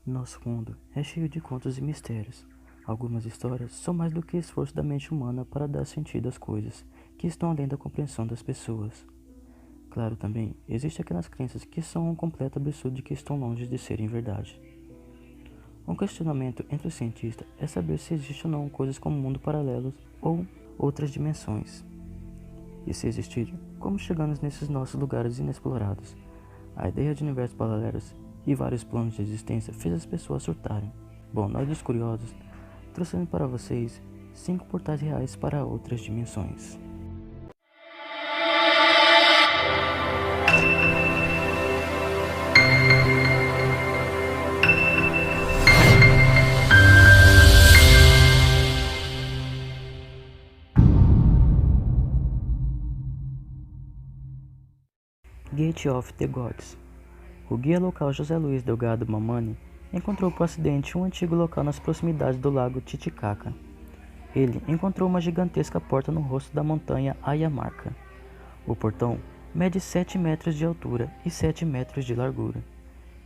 Nosso mundo é cheio de contos e mistérios. Algumas histórias são mais do que esforço da mente humana para dar sentido às coisas que estão além da compreensão das pessoas. Claro, também existem aquelas crenças que são um completo absurdo e que estão longe de serem verdade. Um questionamento entre os cientistas é saber se existe ou não coisas como mundo paralelos ou outras dimensões. E se existirem, como chegamos nesses nossos lugares inexplorados? A ideia de universos paralelos e vários planos de existência fez as pessoas surtarem. Bom, nós dos curiosos trouxemos para vocês 5 portais reais para outras dimensões. Gate of the Gods. O guia local José Luiz Delgado Mamani encontrou por acidente um antigo local nas proximidades do lago Titicaca. Ele encontrou uma gigantesca porta no rosto da montanha Ayamarca. O portão mede 7 metros de altura e 7 metros de largura.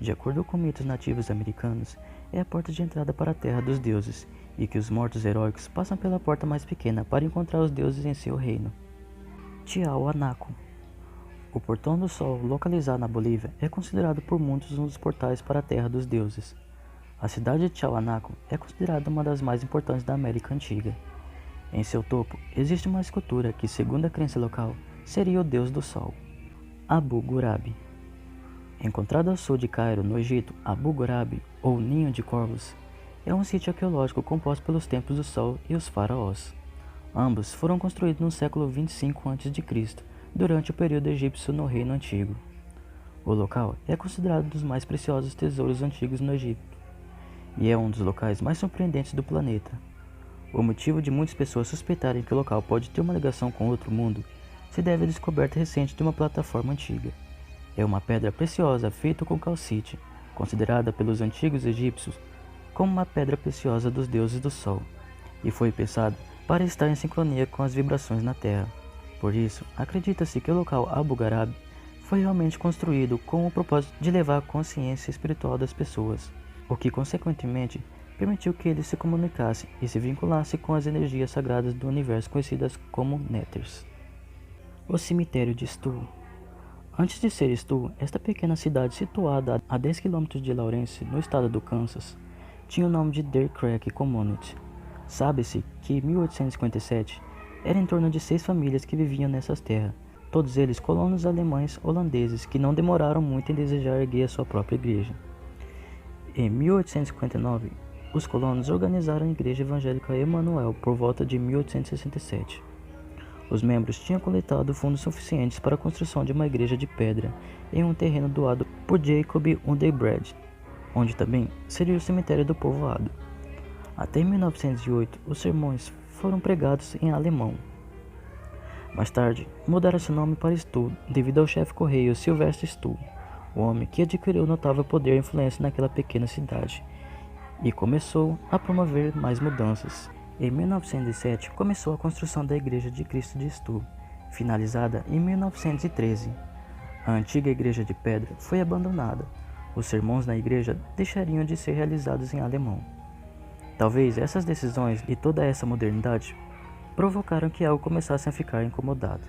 De acordo com mitos nativos americanos, é a porta de entrada para a terra dos deuses, e que os mortos heróicos passam pela porta mais pequena para encontrar os deuses em seu reino. Tiahuanaco. O Portão do Sol, localizado na Bolívia, é considerado por muitos um dos portais para a Terra dos Deuses. A cidade de Tiahuanaco é considerada uma das mais importantes da América Antiga. Em seu topo, existe uma escultura que, segundo a crença local, seria o Deus do Sol, Abu Ghurabi. Encontrado ao sul de Cairo, no Egito, Abu Ghurabi, ou Ninho de Corvos, é um sítio arqueológico composto pelos templos do Sol e os faraós. Ambos foram construídos no século 25 a.C., durante o período egípcio no Reino Antigo. O local é considerado um dos mais preciosos tesouros antigos no Egito, e é um dos locais mais surpreendentes do planeta. O motivo de muitas pessoas suspeitarem que o local pode ter uma ligação com outro mundo se deve à descoberta recente de uma plataforma antiga. É uma pedra preciosa feita com calcite, considerada pelos antigos egípcios como uma pedra preciosa dos deuses do Sol, e foi pensada para estar em sincronia com as vibrações na Terra. Por isso, acredita-se que o local Abu Ghurabi foi realmente construído com o propósito de levar a consciência espiritual das pessoas, o que consequentemente permitiu que eles se comunicassem e se vinculassem com as energias sagradas do universo conhecidas como Néthers. O cemitério de Stu. Antes de ser Stu, esta pequena cidade situada a 10 km de Lawrence, no estado do Kansas, tinha o nome de Deer Creek Community. Sabe-se que em 1857 era em torno de 6 famílias que viviam nessas terras, todos eles colonos alemães holandeses que não demoraram muito em desejar erguer a sua própria igreja. Em 1859, os colonos organizaram a Igreja Evangélica Emanuel por volta de 1867. Os membros tinham coletado fundos suficientes para a construção de uma igreja de pedra em um terreno doado por Jacob Underbred, onde também seria o cemitério do povoado. Até 1908, os sermões foram pregados em alemão. Mais tarde, mudaram seu nome para Stu, devido ao chefe correio Sylvester Stu, o homem que adquiriu notável poder e influência naquela pequena cidade, e começou a promover mais mudanças. Em 1907, começou a construção da Igreja de Cristo de Stu, finalizada em 1913. A antiga igreja de pedra foi abandonada. Os sermões na igreja deixariam de ser realizados em alemão. Talvez essas decisões e toda essa modernidade provocaram que algo começasse a ficar incomodado.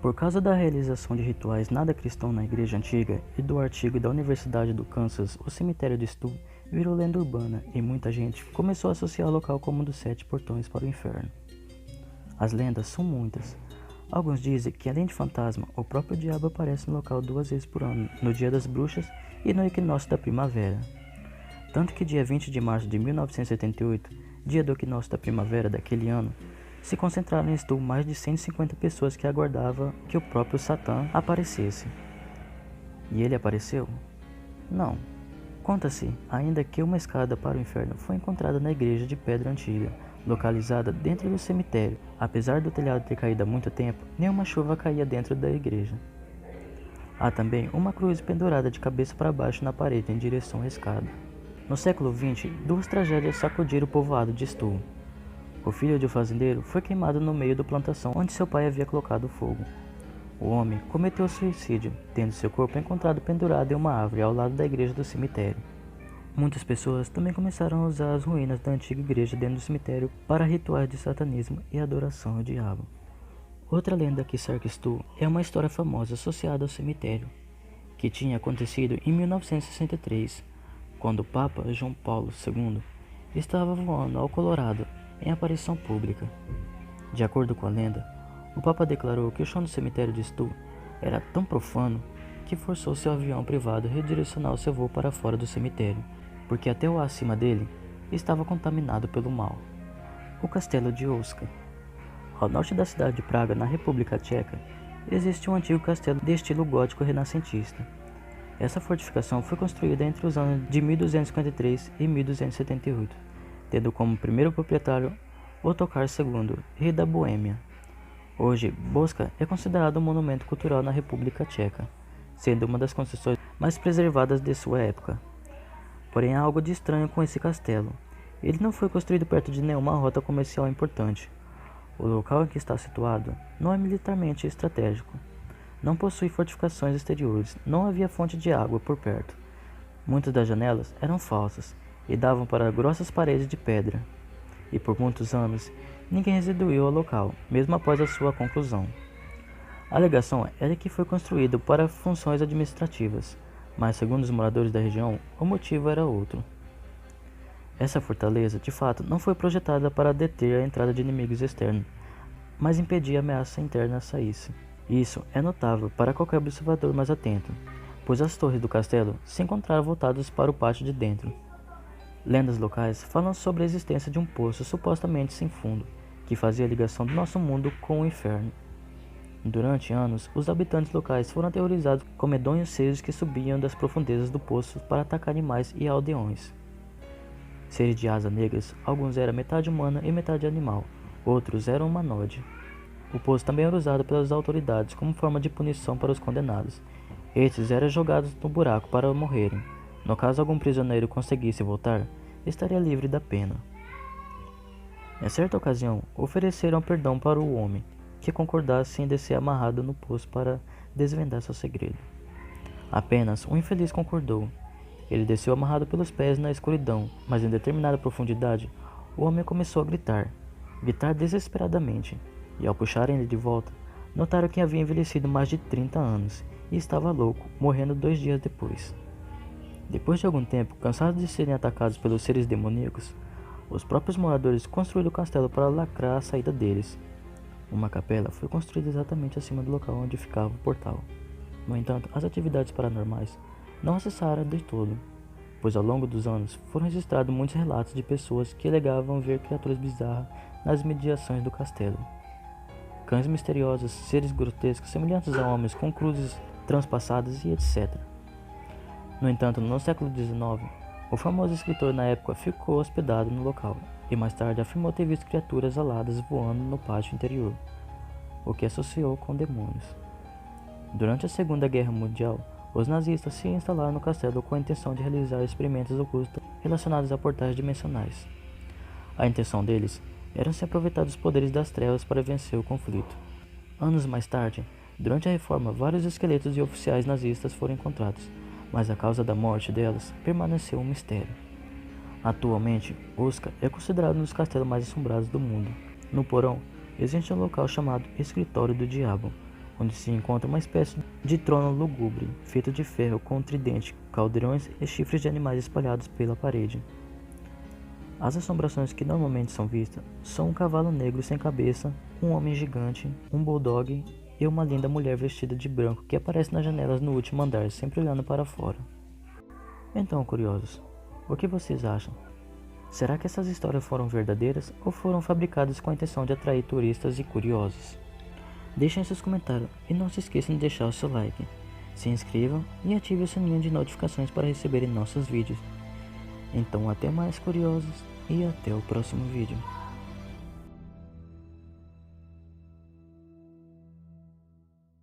Por causa da realização de rituais nada cristãos na igreja antiga e do artigo da Universidade do Kansas, o cemitério de Stu virou lenda urbana e muita gente começou a associar o local como um dos 7 portões para o inferno. As lendas são muitas. Alguns dizem que, além de fantasma, o próprio diabo aparece no local 2 vezes por ano, no Dia das Bruxas e no equinócio da primavera. Tanto que dia 20 de março de 1978, dia do equinócio da primavera daquele ano, se concentraram em Stu mais de 150 pessoas que aguardavam que o próprio Satã aparecesse. E ele apareceu? Não. Conta-se ainda que uma escada para o inferno foi encontrada na igreja de pedra antiga, localizada dentro do cemitério. Apesar do telhado ter caído há muito tempo, nenhuma chuva caía dentro da igreja. Há também uma cruz pendurada de cabeça para baixo na parede em direção à escada. No século XX, 2 tragédias sacudiram o povoado de Stu. O filho de um fazendeiro foi queimado no meio da plantação onde seu pai havia colocado fogo. O homem cometeu suicídio, tendo seu corpo encontrado pendurado em uma árvore ao lado da igreja do cemitério. Muitas pessoas também começaram a usar as ruínas da antiga igreja dentro do cemitério para rituais de satanismo e adoração ao diabo. Outra lenda que cerca Stu é uma história famosa associada ao cemitério, que tinha acontecido em 1963, quando o Papa João Paulo II estava voando ao Colorado em aparição pública. De acordo com a lenda, o Papa declarou que o chão do cemitério de Stu era tão profano que forçou seu avião privado a redirecionar o seu voo para fora do cemitério, porque até o ar acima dele estava contaminado pelo mal. O Castelo de Ouska. Ao norte da cidade de Praga, na República Tcheca, existe um antigo castelo de estilo gótico renascentista. Essa fortificação foi construída entre os anos de 1253 e 1278, tendo como primeiro proprietário Ottokar II, rei da Boêmia. Hoje, Boska é considerado um monumento cultural na República Tcheca, sendo uma das construções mais preservadas de sua época. Porém, há algo de estranho com esse castelo. Ele não foi construído perto de nenhuma rota comercial importante. O local em que está situado não é militarmente estratégico. Não possui fortificações exteriores, não havia fonte de água por perto. Muitas das janelas eram falsas e davam para grossas paredes de pedra. E por muitos anos, ninguém residiu ao local, mesmo após a sua conclusão. A alegação era que foi construído para funções administrativas, mas segundo os moradores da região, o motivo era outro. Essa fortaleza, de fato, não foi projetada para deter a entrada de inimigos externos, mas impedir a ameaça interna saísse. Isso é notável para qualquer observador mais atento, pois as torres do castelo se encontraram voltadas para o pátio de dentro. Lendas locais falam sobre a existência de um poço supostamente sem fundo, que fazia a ligação do nosso mundo com o inferno. Durante anos, os habitantes locais foram aterrorizados com medonhos seres que subiam das profundezas do poço para atacar animais e aldeões. Seres de asas negras, alguns eram metade humana e metade animal, outros eram humanoide. O poço também era usado pelas autoridades como forma de punição para os condenados. Estes eram jogados no buraco para morrerem. No caso algum prisioneiro conseguisse voltar, estaria livre da pena. Em certa ocasião, ofereceram perdão para o homem, que concordasse em descer amarrado no poço para desvendar seu segredo. Apenas um infeliz concordou. Ele desceu amarrado pelos pés na escuridão, mas em determinada profundidade, o homem começou a gritar desesperadamente, e ao puxarem ele de volta, notaram que havia envelhecido mais de 30 anos e estava louco, morrendo 2 dias depois. Depois de algum tempo, cansados de serem atacados pelos seres demoníacos, os próprios moradores construíram o castelo para lacrar a saída deles. Uma capela foi construída exatamente acima do local onde ficava o portal. No entanto, as atividades paranormais não cessaram de todo, pois ao longo dos anos foram registrados muitos relatos de pessoas que alegavam ver criaturas bizarras nas imediações do castelo. Cães misteriosos, seres grotescos semelhantes a homens com cruzes transpassadas e etc. No entanto, no século XIX, o famoso escritor na época ficou hospedado no local e mais tarde afirmou ter visto criaturas aladas voando no pátio interior, o que associou com demônios. Durante a Segunda Guerra Mundial, os nazistas se instalaram no castelo com a intenção de realizar experimentos ocultos relacionados a portais dimensionais. A intenção deles era se aproveitar dos poderes das trevas para vencer o conflito. Anos mais tarde, durante a reforma, vários esqueletos de oficiais nazistas foram encontrados, mas a causa da morte delas permaneceu um mistério. Atualmente, Ouska é considerado um dos castelos mais assombrados do mundo. No porão, existe um local chamado Escritório do Diabo, onde se encontra uma espécie de trono lúgubre, feito de ferro com um tridente, caldeirões e chifres de animais espalhados pela parede. As assombrações que normalmente são vistas são um cavalo negro sem cabeça, um homem gigante, um bulldog e uma linda mulher vestida de branco que aparece nas janelas no último andar, sempre olhando para fora. Então, curiosos, o que vocês acham? Será que essas histórias foram verdadeiras ou foram fabricadas com a intenção de atrair turistas e curiosos? Deixem seus comentários e não se esqueçam de deixar o seu like. Se inscrevam e ative o sininho de notificações para receberem nossos vídeos. Então até mais, curiosos, e até o próximo vídeo.